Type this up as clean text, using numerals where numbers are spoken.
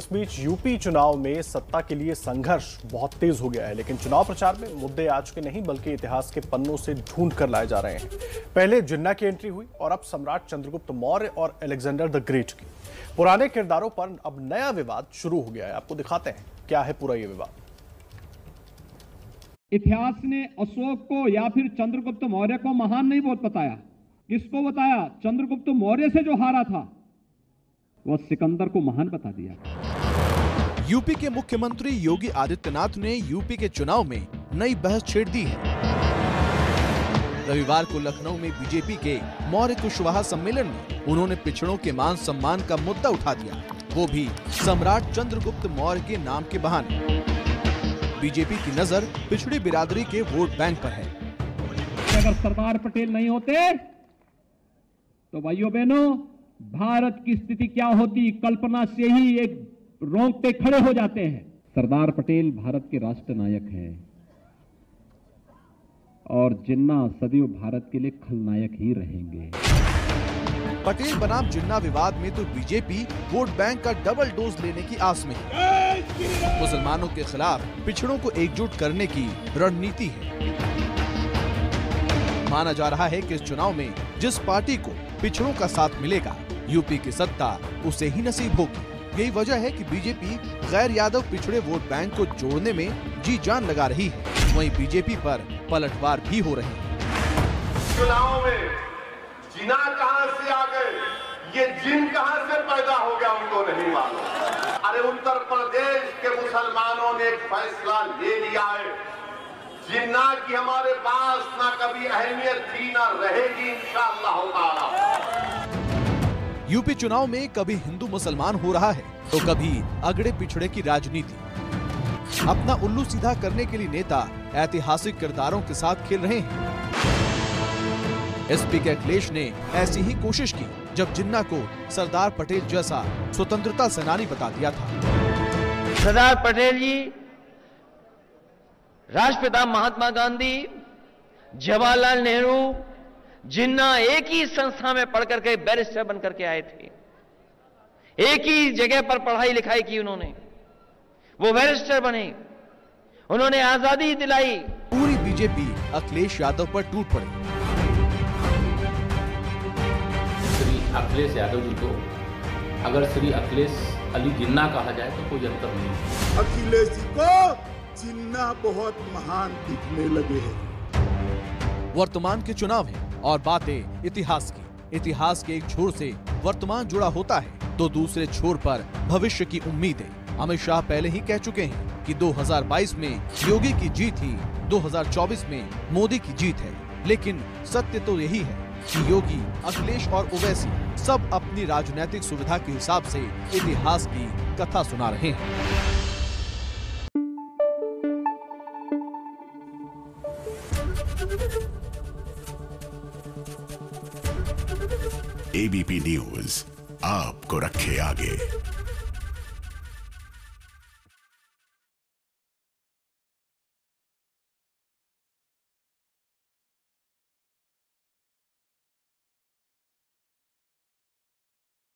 इस बीच यूपी चुनाव में सत्ता के लिए संघर्ष बहुत तेज हो गया है, लेकिन चुनाव प्रचार में मुद्दे आज के नहीं बल्कि इतिहास के पन्नों से ढूंढ कर लाए जा रहे हैं। पहले जिन्ना की एंट्री हुई और अब सम्राट चंद्रगुप्त मौर्य और अलेक्जेंडर द ग्रेट की। पुराने किरदारों पर अब नया विवाद शुरू हो गया है। आपको दिखाते हैं क्या है पूरा ये विवाद। इतिहास ने अशोक को या फिर चंद्रगुप्त मौर्य को महान नहीं बहुत बताया। किसको बताया? चंद्रगुप्त मौर्य से जो हारा था वह सिकंदर को महान बता दिया। यूपी के मुख्यमंत्री योगी आदित्यनाथ ने यूपी के चुनाव में नई बहस छेड़ दी है। रविवार को लखनऊ में बीजेपी के मौर्य कुशवाहा सम्मेलन में उन्होंने पिछड़ों के मान सम्मान का मुद्दा उठा दिया, वो भी सम्राट चंद्रगुप्त मौर्य के नाम के बहाने। बीजेपी की नजर पिछड़ी बिरादरी के वोट बैंक पर है। अगर सरदार पटेल नहीं होते तो भाइयों बहनों भारत की स्थिति क्या होती, कल्पना से ही एक रोंगटे खड़े हो जाते हैं। सरदार पटेल भारत के राष्ट्र नायक हैं और जिन्ना सदैव भारत के लिए खलनायक ही रहेंगे। पटेल बनाम जिन्ना विवाद में तो बीजेपी वोट बैंक का डबल डोज लेने की आस में है। मुसलमानों के खिलाफ पिछड़ों को एकजुट करने की रणनीति है। माना जा रहा है कि इस चुनाव में जिस पार्टी को पिछड़ों का साथ मिलेगा, यूपी की सत्ता उसे ही नसीब होगी। यही वजह है कि बीजेपी गैर यादव पिछड़े वोट बैंक को जोड़ने में जी जान लगा रही है। वहीं बीजेपी पर पलटवार भी हो रहे हैं। चुनाव में जिना कहां से आ गए, ये जिन कहां से पैदा हो गया उनको नहीं मालूम। अरे उत्तर प्रदेश के मुसलमानों ने एक फैसला ले लिया है, जिन्ना की हमारे पास ना कभी अहमियत थी ना रहेगी इंशाअल्लाह ताला। यूपी चुनाव में कभी हिंदू मुसलमान हो रहा है तो कभी अगड़े पिछड़े की राजनीति। अपना उल्लू सीधा करने के लिए नेता ऐतिहासिक किरदारों के साथ खेल रहे हैं। एसपी के अखिलेश ने ऐसी ही कोशिश की जब जिन्ना को सरदार पटेल जैसा स्वतंत्रता सेनानी बता दिया था। सरदार पटेल जी, राष्ट्रपिता महात्मा गांधी, जवाहरलाल नेहरू, जिन्ना एक ही संस्था में पढ़ करके बैरिस्टर बनकर के आए थे। एक ही जगह पर पढ़ाई लिखाई की उन्होंने, वो बैरिस्टर बने, उन्होंने आजादी दिलाई। पूरी बीजेपी अखिलेश यादव पर टूट पड़ी। श्री अखिलेश यादव जी को अगर श्री अखिलेश अली जिन्ना कहा जाए तो कोई अंतर नहीं। अखिलेश जी को जिन्ना बहुत महान दिखने लगे हैं। वर्तमान के चुनाव है और बातें इतिहास की। इतिहास के एक छोर से वर्तमान जुड़ा होता है तो दूसरे छोर पर भविष्य की उम्मीदें। अमित शाह पहले ही कह चुके हैं कि 2022 में योगी की जीत ही 2024 में मोदी की जीत है। लेकिन सत्य तो यही है कि योगी, अखिलेश और ओवैसी सब अपनी राजनीतिक सुविधा के हिसाब से इतिहास की कथा सुना रहे हैं। एबीपी न्यूज आपको रखे आगे।